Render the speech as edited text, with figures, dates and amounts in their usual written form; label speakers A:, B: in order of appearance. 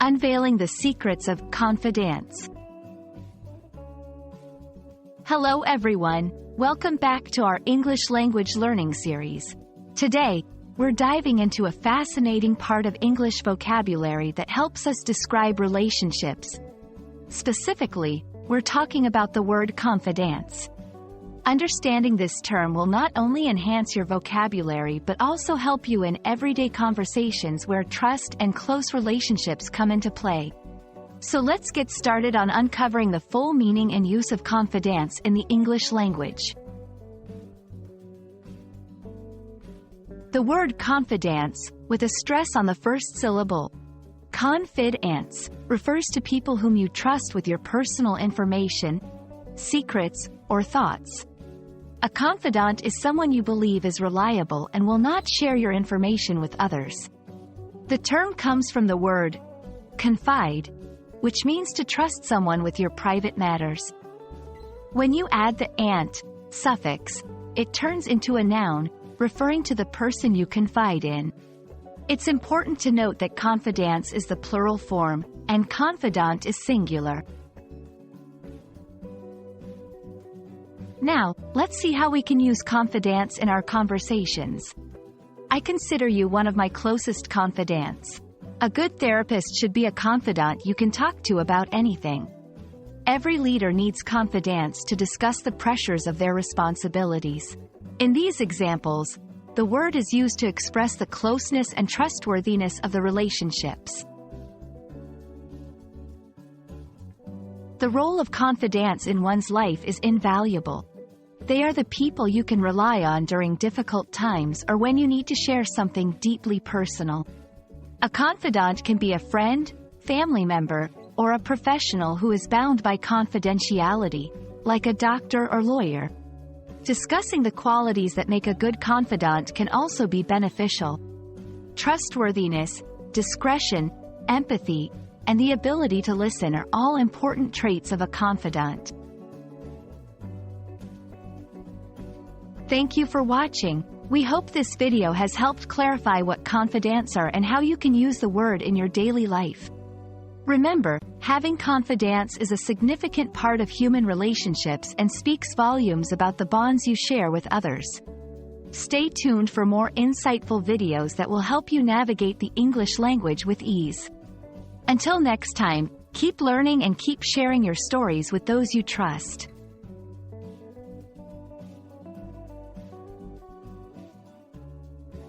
A: Unveiling the secrets of confidence. Hello everyone, welcome back to our English language learning series. Today, we're diving into a fascinating part of English vocabulary that helps us describe relationships. Specifically, we're talking about the word confidence. Understanding this term will not only enhance your vocabulary but also help you in everyday conversations where trust and close relationships come into play. So let's get started on uncovering the full meaning and use of confidence in the English language. The word confidence, with a stress on the first syllable, confidence, refers to people whom you trust with your personal information, secrets, or thoughts. A confidant is someone you believe is reliable and will not share your information with others. The term comes from the word confide, which means to trust someone with your private matters. When you add the ant suffix, it turns into a noun, referring to the person you confide in. It's important to note that confidence is the plural form, and confidant is singular. Now, let's see how we can use confidence in our conversations. I consider you one of my closest confidants. A good therapist should be a confidant you can talk to about anything. Every leader needs confidence to discuss the pressures of their responsibilities. In these examples, the word is used to express the closeness and trustworthiness of the relationships. The role of confidants in one's life is invaluable. They are the people you can rely on during difficult times or when you need to share something deeply personal. A confidant can be a friend, family member, or a professional who is bound by confidentiality, like a doctor or lawyer. Discussing the qualities that make a good confidant can also be beneficial. Trustworthiness, discretion, empathy, and the ability to listen are all important traits of a confidant. Thank you for watching. We hope this video has helped clarify what confidants are and how you can use the word in your daily life. Remember, having confidence is a significant part of human relationships and speaks volumes about the bonds you share with others. Stay tuned for more insightful videos that will help you navigate the English language with ease. Until next time, keep learning and keep sharing your stories with those you trust.